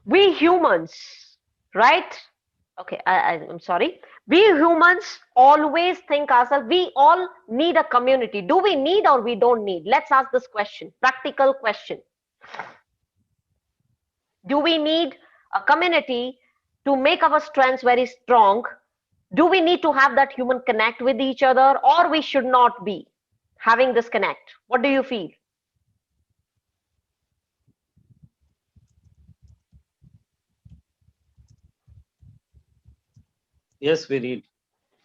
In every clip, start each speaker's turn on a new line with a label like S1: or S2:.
S1: We humans, right? Okay, I'm sorry. We humans always think ourselves, we all need a community. Do we need or we don't need? Let's ask this question, practical question. Do we need a community to make our strengths very strong? Do we need to have that human connect with each other, or we should not be having this connect? What do you feel?
S2: Yes, we need.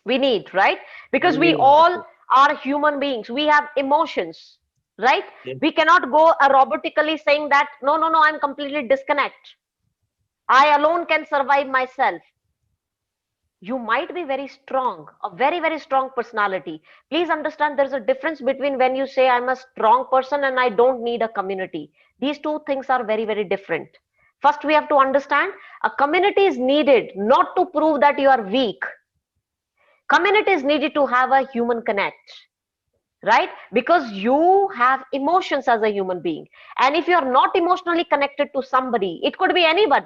S1: We need, right? Because we
S2: Only
S1: all are human beings. We have emotions, right?
S2: yes,
S1: We cannot go robotically saying that, no, no, no, I'm completely disconnect. I alone can survive myself. You might be very strong, a very, very strong personality. Please understand there's a difference between when you say I'm a strong person and I don't need a community. These two things are very, very different. First, we have to understand a community is needed not to prove that you are weak. Community is needed to have a human connect, right? Because you have emotions as a human being. And if you are not emotionally connected to somebody, it could be anybody.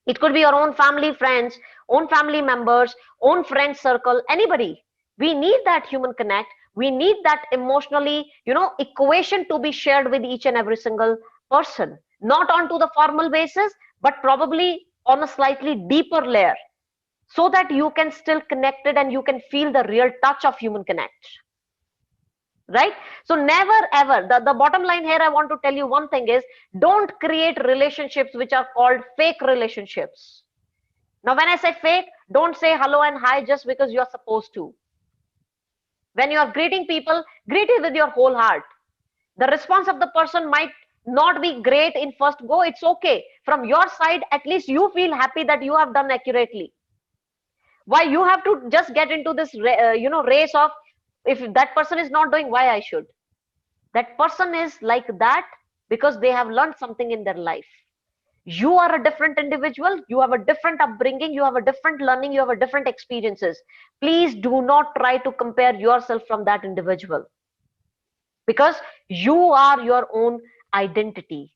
S1: It could be your own family, friends, own family members, own friend circle, anybody. We need that human connect. We need that emotionally, equation to be shared with each and every single person, not onto the formal basis, but probably on a slightly deeper layer, so that you can still connect it and you can feel the real touch of human connect, right? So never ever, the bottom line here I want to tell you one thing is, don't create relationships which are called fake relationships. Now when I say fake, don't say hello and hi just because you are supposed to. When you are greeting people, greet it with your whole heart. The response of the person might not be great in first go, it's okay. From your side, at least you feel happy that you have done accurately. Why you have to just get into this race of, if that person is not doing, why I should? That person is like that because they have learned something in their life. You are a different individual, you have a different upbringing, you have a different learning, you have a different experiences. Please do not try to compare yourself from that individual, because you are your own identity.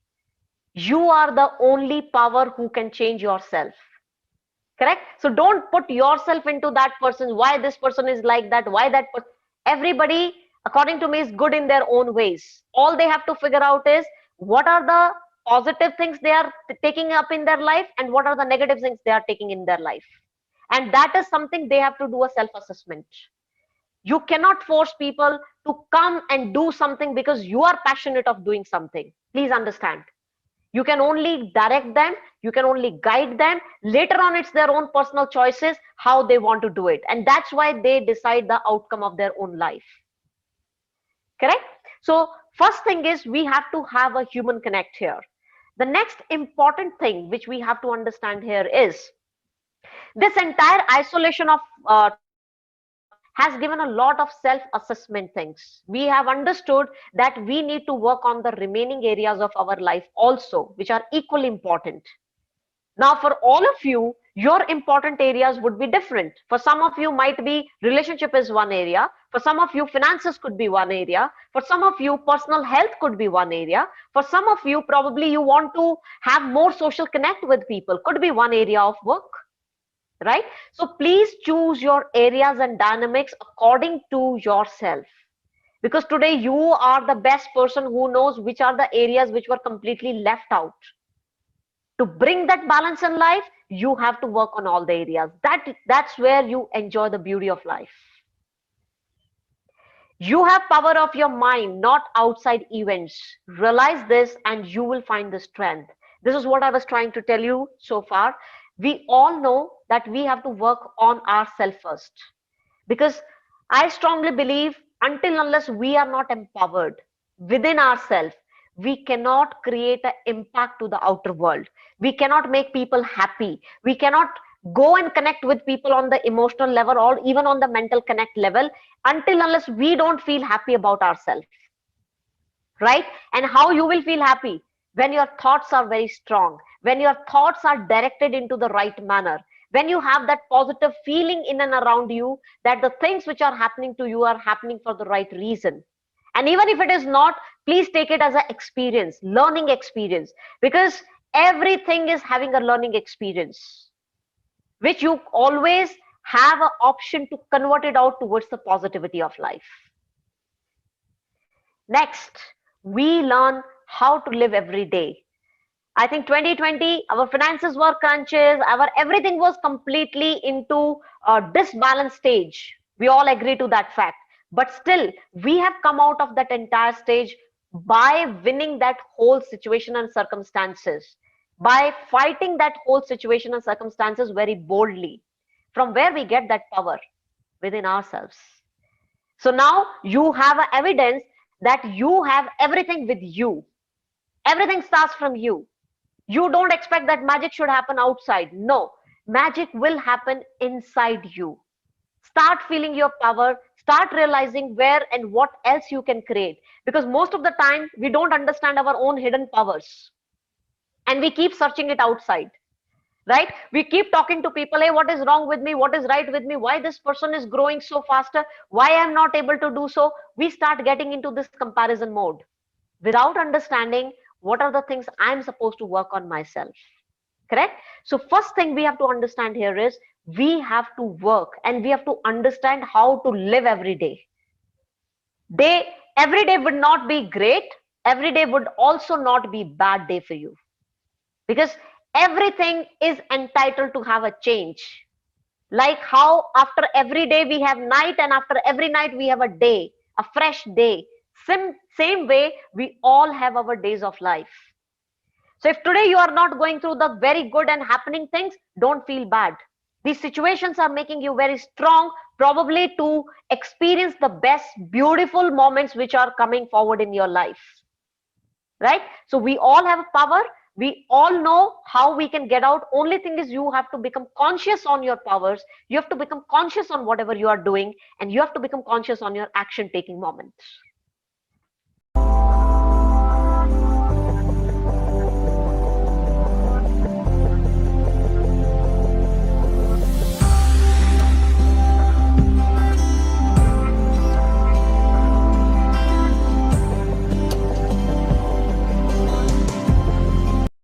S1: You are the only power who can change yourself. Correct? So don't put yourself into that person, why this person is like that, why that person. Everybody, according to me, is good in their own ways. All they have to figure out is what are the positive things they are taking up in their life and what are the negative things they are taking in their life. And that is something they have to do a self assessment. You cannot force people to come and do something because you are passionate of doing something. Please understand, you can only direct them, you can only guide them. Later on, it's their own personal choices how they want to do it. And that's why they decide the outcome of their own life. Correct? So, first thing is we have to have a human connect here. The next important thing which we have to understand here is this entire isolation of has given a lot of self-assessment things. We have understood that we need to work on the remaining areas of our life also, which are equally important. Now, for all of you, your important areas would be different. For some of you, might be relationship is one area. For some of you, finances could be one area. For some of you, personal health could be one area. For some of you, probably you want to have more social connect with people, could be one area of work, right? So please choose your areas and dynamics according to yourself. Because today you are the best person who knows which are the areas which were completely left out. To bring that balance in life, you have to work on all the areas. That's where you enjoy the beauty of life. You have power of your mind, not outside events. Realize this and you will find the strength. This is what I was trying to tell you so far. We all know that we have to work on ourselves first. Because I strongly believe until unless we are not empowered within ourselves, we cannot create an impact to the outer world. We cannot make people happy. We cannot go and connect with people on the emotional level or even on the mental connect level until unless we don't feel happy about ourselves, right? And how you will feel happy? When your thoughts are very strong, when your thoughts are directed into the right manner, when you have that positive feeling in and around you that the things which are happening to you are happening for the right reason. And even if it is not, please take it as an experience, learning experience. Because Everything is having a learning experience, which you always have an option to convert it out towards the positivity of life. Next, we learn how to live every day. I think 2020, our finances were crunches, our everything was completely into a disbalanced stage. We all agree to that fact. But still, we have come out of that entire stage by winning that whole situation and circumstances, by fighting that whole situation and circumstances very boldly. From where we get that power? Within ourselves. So now you have a evidence that you have everything with you. Everything starts from you. You don't expect that magic should happen outside. No, magic will happen inside you. Start feeling your power. Start realizing where and what else you can create. Because most of the time, we don't understand our own hidden powers. And we keep searching it outside. Right? We keep talking to people, hey, what is wrong with me? What is right with me? Why this person is growing so faster? Why I'm not able to do so? We start getting into this comparison mode without understanding what are the things I'm supposed to work on myself. Correct? So first thing we have to understand here is we have to work and we have to understand how to live every day. Every day would not be great. Every day would also not be bad day for you, because everything is entitled to have a change. Like how after every day we have night and after every night we have a day, a fresh day. Same way we all have our days of life. So if today you are not going through the very good and happening things, don't feel bad. These situations are making you very strong, probably to experience the best, beautiful moments which are coming forward in your life. Right? So we all have power. We all know how we can get out. Only thing is you have to become conscious on your powers. You have to become conscious on whatever you are doing, and you have to become conscious on your action taking moments.